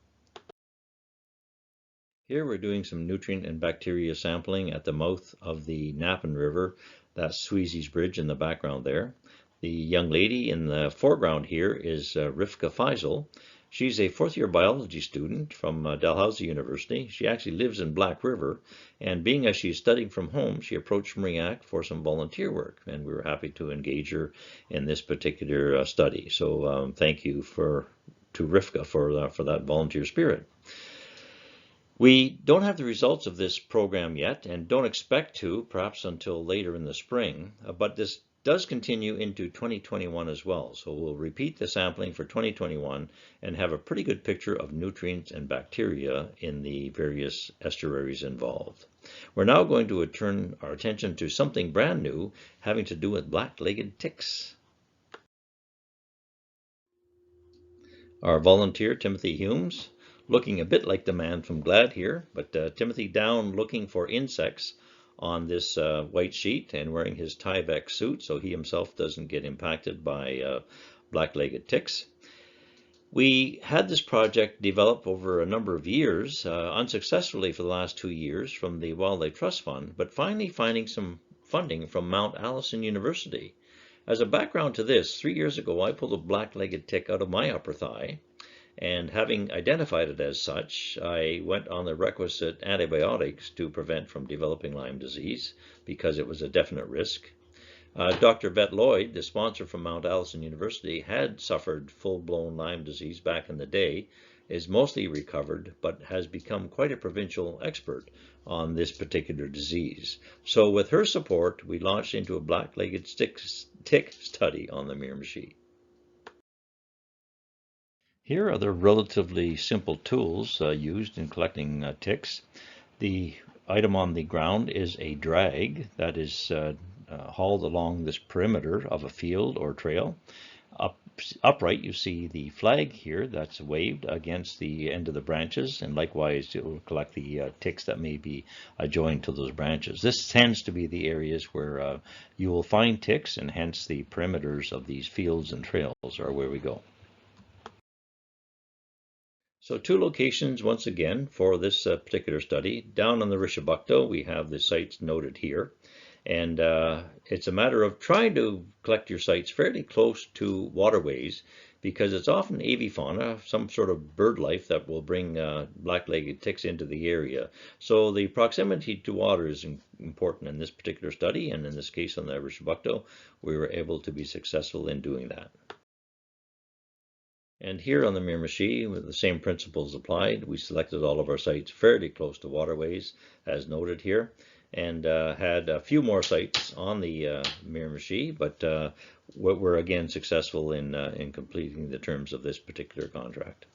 Here we're doing some nutrient and bacteria sampling at the mouth of the Napan River. That's Sweezy's Bridge in the background there. The young lady in the foreground here is Rivka Faisal. She's a 4th-year biology student from Dalhousie University. She actually lives in Black River, and being as she's studying from home, she approached MREAC for some volunteer work, and we were happy to engage her in this particular study. So thank you to Rivka for that volunteer spirit. We don't have the results of this program yet, and don't expect to, perhaps until later in the spring, but this does continue into 2021 as well. So we'll repeat the sampling for 2021 and have a pretty good picture of nutrients and bacteria in the various estuaries involved. We're now going to turn our attention to something brand new having to do with black-legged ticks. Our volunteer, Timothy Humes, looking a bit like the man from Glad here, but Timothy down looking for insects on this white sheet and wearing his Tyvek suit so he himself doesn't get impacted by black-legged ticks. We had this project develop over a number of years, unsuccessfully for the last 2 years from the Wildlife Trust Fund, but finally finding some funding from Mount Allison University. As a background to this, 3 years ago I pulled a black-legged tick out of my upper thigh, and having identified it as such, I went on the requisite antibiotics to prevent from developing Lyme disease because it was a definite risk. Dr. Vet Lloyd, the sponsor from Mount Allison University, had suffered full-blown Lyme disease back in the day, is mostly recovered, but has become quite a provincial expert on this particular disease. So with her support, we launched into a black-legged tick study on the Miramichi. Here are the relatively simple tools used in collecting ticks. The item on the ground is a drag that is hauled along this perimeter of a field or trail. Upright, you see the flag here that's waved against the end of the branches, and likewise it will collect the ticks that may be joined to those branches. This tends to be the areas where you will find ticks, and hence the perimeters of these fields and trails are where we go. So 2 locations once again for this particular study. Down on the Richibucto, we have the sites noted here. And it's a matter of trying to collect your sites fairly close to waterways, because it's often avifauna, some sort of bird life, that will bring black-legged ticks into the area. So the proximity to water is important in this particular study, and in this case on the Richibucto, we were able to be successful in doing that. And here on the Miramichi, with the same principles applied, we selected all of our sites fairly close to waterways, as noted here, and had a few more sites on the Miramichi, but we're again successful in completing the terms of this particular contract.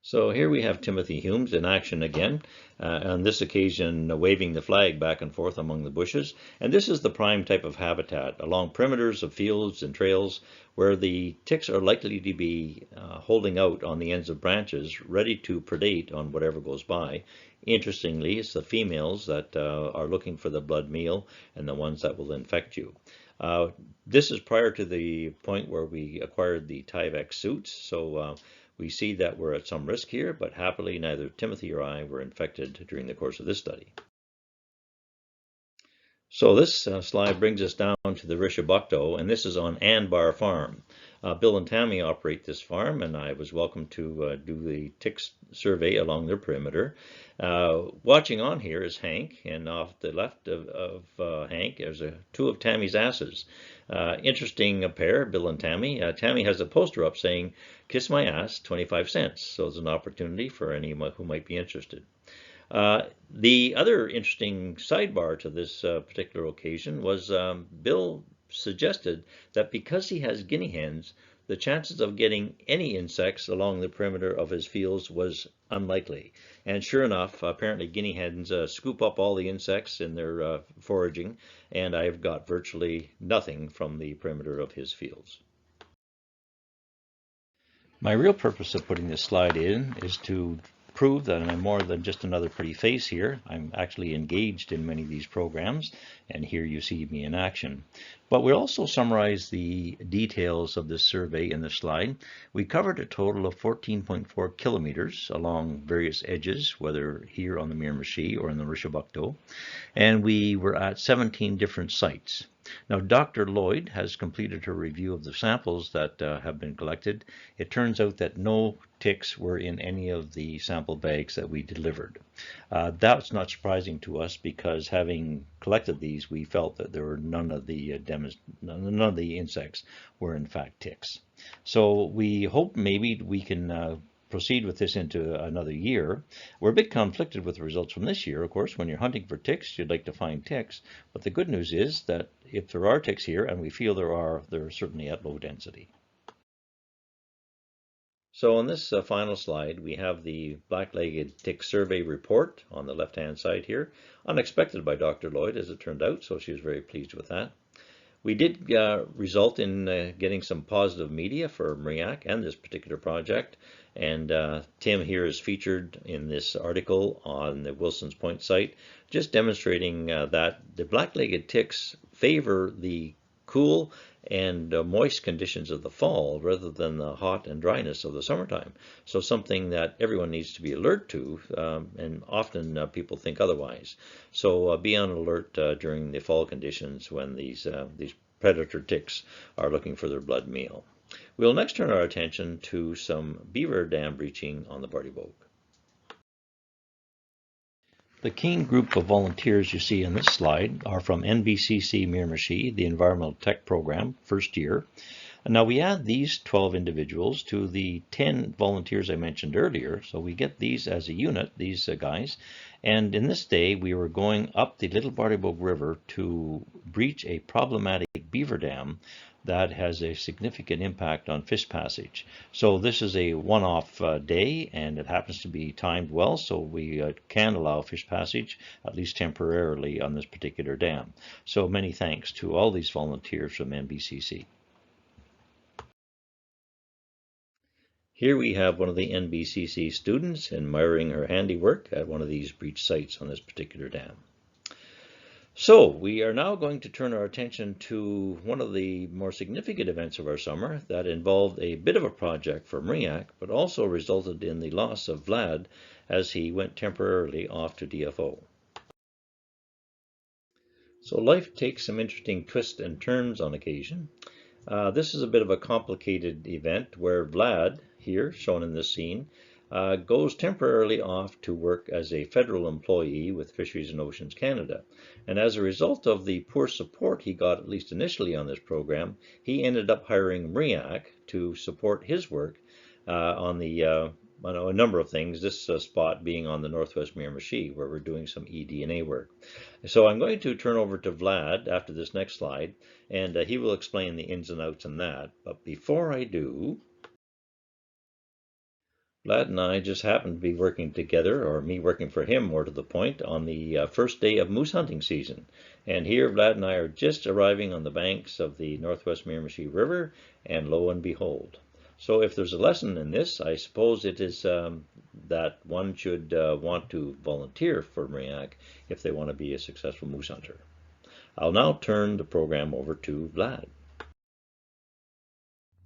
So here we have Timothy Humes in action again, on this occasion waving the flag back and forth among the bushes. And this is the prime type of habitat along perimeters of fields and trails where the ticks are likely to be holding out on the ends of branches, ready to predate on whatever goes by. Interestingly, it's the females that are looking for the blood meal and the ones that will infect you. This is prior to the point where we acquired the Tyvek suits, so we see that we're at some risk here, but happily neither Timothy or I were infected during the course of this study. So this slide brings us down to the Richibucto, and this is on Anbar Farm. Bill and Tammy operate this farm, and I was welcome to do the tick survey along their perimeter. Watching on here is Hank, and off the left of Hank there's two of Tammy's asses. Interesting pair, Bill and Tammy. Tammy has a poster up saying, "Kiss my ass, 25 cents." So it's an opportunity for anyone who might be interested. The other interesting sidebar to this particular occasion was Bill suggested that because he has guinea hens, the chances of getting any insects along the perimeter of his fields was unlikely. And sure enough, apparently guinea hens scoop up all the insects in their foraging, and I've got virtually nothing from the perimeter of his fields. My real purpose of putting this slide in is to prove that I'm more than just another pretty face here. I'm actually engaged in many of these programs, and here you see me in action. But we also summarize the details of this survey in this slide. We covered a total of 14.4 kilometers along various edges, whether here on the Miramichi or in the Richibucto, and we were at 17 different sites. Now, Dr. Lloyd has completed her review of the samples that have been collected. It turns out that no ticks were in any of the sample bags that we delivered. That's not surprising to us, because having collected these, we felt that there were none of the insects were in fact ticks. So we hope maybe we can proceed with this into another year. We're a bit conflicted with the results from this year. Of course, when you're hunting for ticks, you'd like to find ticks, but the good news is that if there are ticks here, and we feel there are, they're certainly at low density. So on this final slide, we have the black-legged tick survey report on the left-hand side here, unexpected by Dr. Lloyd, as it turned out, so she was very pleased with that. We did result in getting some positive media for MREAC and this particular project, and Tim here is featured in this article on the Wilson's Point site, just demonstrating that the black-legged ticks favor the cool and moist conditions of the fall rather than the hot and dryness of the summertime. So something that everyone needs to be alert to, and often people think otherwise. So be on alert during the fall conditions when these predator ticks are looking for their blood meal. We'll next turn our attention to some beaver dam breaching on the Brook. The keen group of volunteers you see in this slide are from NBCC Miramichi, the Environmental Tech Program, first year. And now we add these 12 individuals to the 10 volunteers I mentioned earlier, so we get these as a unit, these guys. And in this day, we were going up the Little Brook River to breach a problematic beaver dam that has a significant impact on fish passage. So this is a one-off day, and it happens to be timed well, so we can allow fish passage, at least temporarily, on this particular dam. So many thanks to all these volunteers from NBCC. Here we have one of the NBCC students admiring her handiwork at one of these breach sites on this particular dam. So we are now going to turn our attention to one of the more significant events of our summer that involved a bit of a project for MREAC, but also resulted in the loss of Vlad as he went temporarily off to DFO. So life takes some interesting twists and turns on occasion. This is a bit of a complicated event where Vlad, here shown in this scene, goes temporarily off to work as a federal employee with Fisheries and Oceans Canada. And as a result of the poor support he got, at least initially on this program, he ended up hiring MREAC to support his work on a number of things, this spot being on the northwest Miramichi, where we're doing some eDNA work. So I'm going to turn over to Vlad after this next slide, and he will explain the ins and outs on that. But before I do, Vlad and I just happened to be working together, or me working for him more to the point, on the first day of moose hunting season. And here Vlad and I are just arriving on the banks of the northwest Miramichi River, and lo and behold. So if there's a lesson in this, I suppose it is that one should want to volunteer for MREAC if they want to be a successful moose hunter. I'll now turn the program over to Vlad.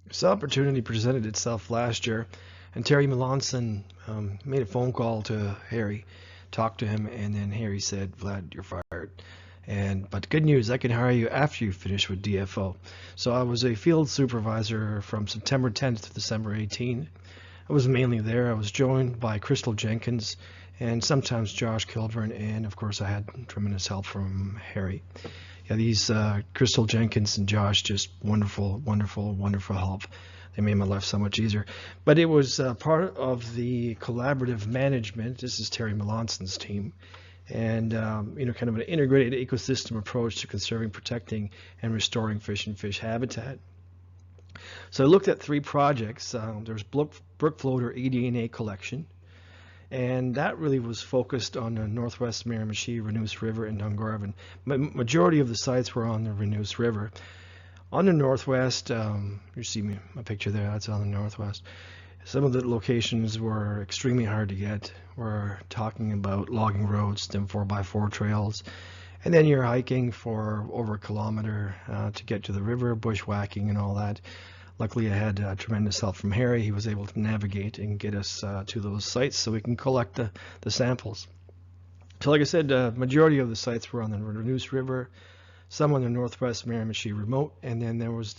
This opportunity presented itself last year, and Terry Melanson made a phone call to Harry, talked to him, and then Harry said, "Vlad, you're fired. But good news, I can hire you after you finish with DFO." So I was a field supervisor from September 10th to December 18th. I was mainly there. I was joined by Crystal Jenkins and sometimes Josh Kilburn, and of course I had tremendous help from Harry. Yeah, these Crystal Jenkins and Josh, just wonderful, wonderful, wonderful help. They made my life so much easier. But it was part of the collaborative management. This is Terry Melanson's team. And kind of an integrated ecosystem approach to conserving, protecting, and restoring fish and fish habitat. So I looked at 3 projects. There's Brook Floater eDNA collection, and that really was focused on the northwest Miramichi, Renouse River, and Dungarvan. Majority of the sites were on the Renouse River. On the northwest, you see my picture there, that's on the northwest. Some of the locations were extremely hard to get. We're talking about logging roads, then 4x4 trails, and then you're hiking for over a kilometer to get to the river, bushwhacking and all that. Luckily, I had tremendous help from Harry. He was able to navigate and get us to those sites so we can collect the samples. So like I said, majority of the sites were on the Renouse River, some on the northwest Miramichi remote, and then there was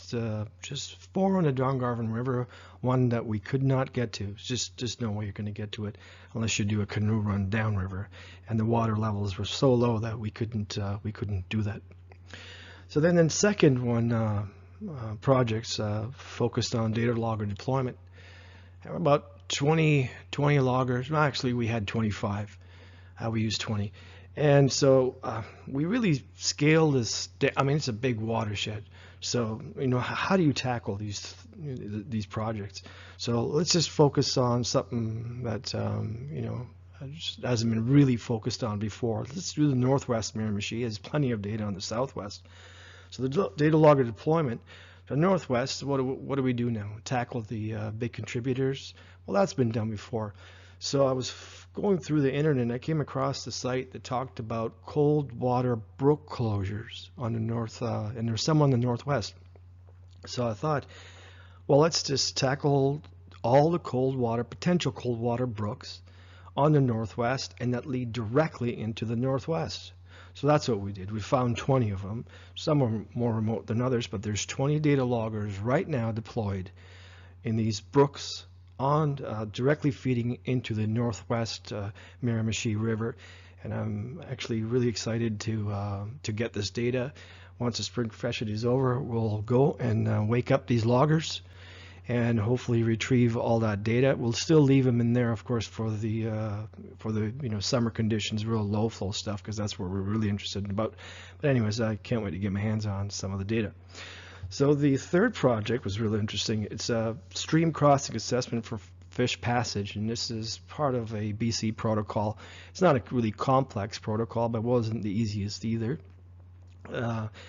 just 4 on the Dungarvan River, one that we could not get to. Just no way you're going to get to it unless you do a canoe run downriver, and the water levels were so low that we couldn't do that. So then the second one, projects focused on data logger deployment. There were about 20 loggers. Well, actually, we had 25. We used 20. And so we really scale this. I mean, it's a big watershed. So, how do you tackle these projects? So let's just focus on something that, just hasn't been really focused on before. Let's do the northwest Miramichi. There's plenty of data on the southwest. So the data logger deployment, the northwest, what do we do now? Tackle the big contributors? Well, that's been done before. So I was going through the internet and I came across the site that talked about cold water brook closures on the north, and there's some on the northwest. So I thought, well, let's just tackle all the potential cold water brooks on the northwest and that lead directly into the northwest. So that's what we did. We found 20 of them. Some are more remote than others, but there's 20 data loggers right now deployed in these brooks directly feeding into the northwest Miramichi River. And I'm actually really excited to get this data. Once the spring freshet is over, we'll go and wake up these loggers and hopefully retrieve all that data. We'll still leave them in there, of course, for the summer conditions, real low flow stuff, because that's what we're really interested in about. But anyways, I can't wait to get my hands on some of the data. So the third project was really interesting. It's a stream crossing assessment for fish passage, and this is part of a BC protocol. It's not a really complex protocol, but it wasn't the easiest either.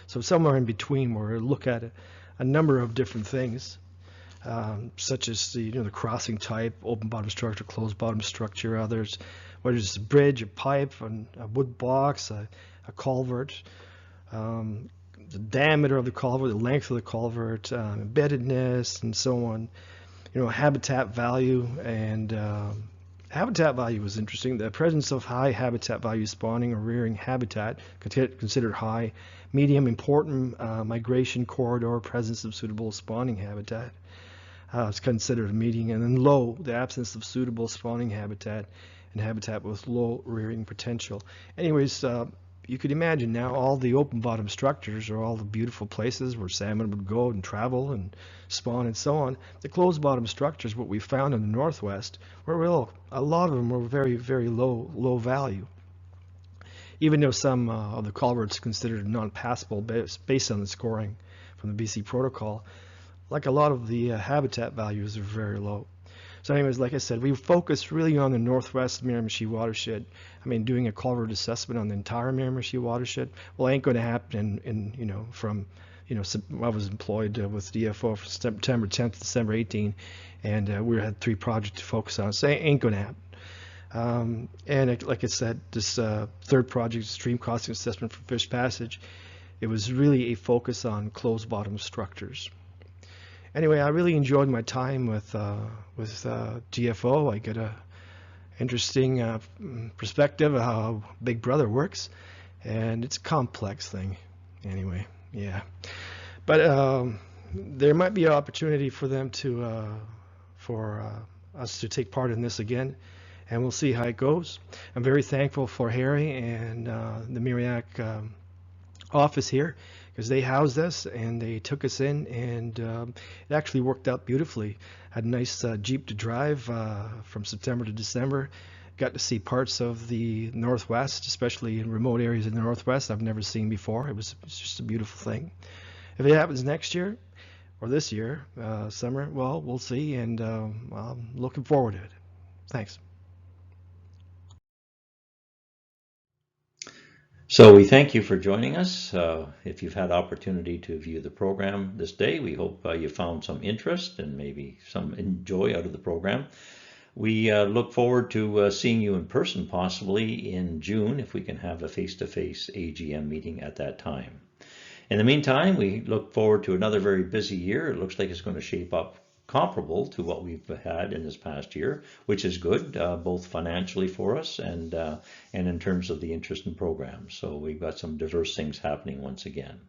So somewhere in between, where we look at a number of different things. Such as the crossing type, open bottom structure, closed bottom structure, others, whether it's a bridge, a pipe, a wood box, a culvert, the diameter of the culvert, the length of the culvert, embeddedness, and so on. Habitat value and Habitat value was interesting. The presence of high habitat value spawning or rearing habitat, considered high, medium, important migration corridor, presence of suitable spawning habitat. It's considered medium, and then low, the absence of suitable spawning habitat and habitat with low rearing potential. Anyways, you could imagine now all the open bottom structures are all the beautiful places where salmon would go and travel and spawn and so on. The closed bottom structures, what we found in the Northwest, were a lot of them were very, very low value. Even though some of the culverts considered non-passable based on the scoring from the BC protocol, like a lot of the habitat values are very low. So anyways, like I said, we focused really on the Northwest Miramichi watershed. I mean, doing a culvert assessment on the entire Miramichi watershed, well, ain't going to happen I was employed with DFO from September 10th to December 18, and we had 3 projects to focus on, so it ain't going to happen. Like I said, this third project, stream crossing assessment for fish passage, it was really a focus on closed bottom structures. Anyway, I really enjoyed my time with GFO. I get a interesting perspective of how Big Brother works, and it's a complex thing. Anyway, yeah, but there might be an opportunity for them for us to take part in this again, and we'll see how it goes. I'm very thankful for Harry and the MREAC office here, because they housed us and they took us in, and it actually worked out beautifully. Had a nice Jeep to drive from September to December. Got to see parts of the Northwest, especially in remote areas in the Northwest I've never seen before. It's just a beautiful thing. If it happens next year or this year, summer, well, we'll see, and I'm looking forward to it. Thanks. So we thank you for joining us. If you've had opportunity to view the program this day, we hope you found some interest and maybe some joy out of the program. We look forward to seeing you in person, possibly in June, if we can have a face-to-face AGM meeting at that time. In the meantime, we look forward to another very busy year. It looks like it's going to shape up comparable to what we've had in this past year, which is good, both financially for us and in terms of the interest in programs. So we've got some diverse things happening once again.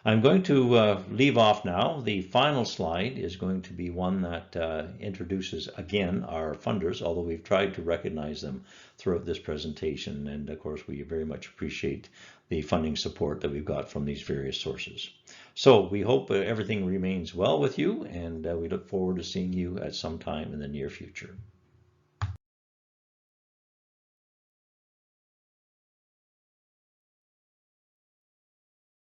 I'm going to leave off now. The final slide is going to be one that introduces again our funders, although we've tried to recognize them throughout this presentation, and of course we very much appreciate the funding support that we've got from these various sources. So we hope everything remains well with you, and we look forward to seeing you at some time in the near future.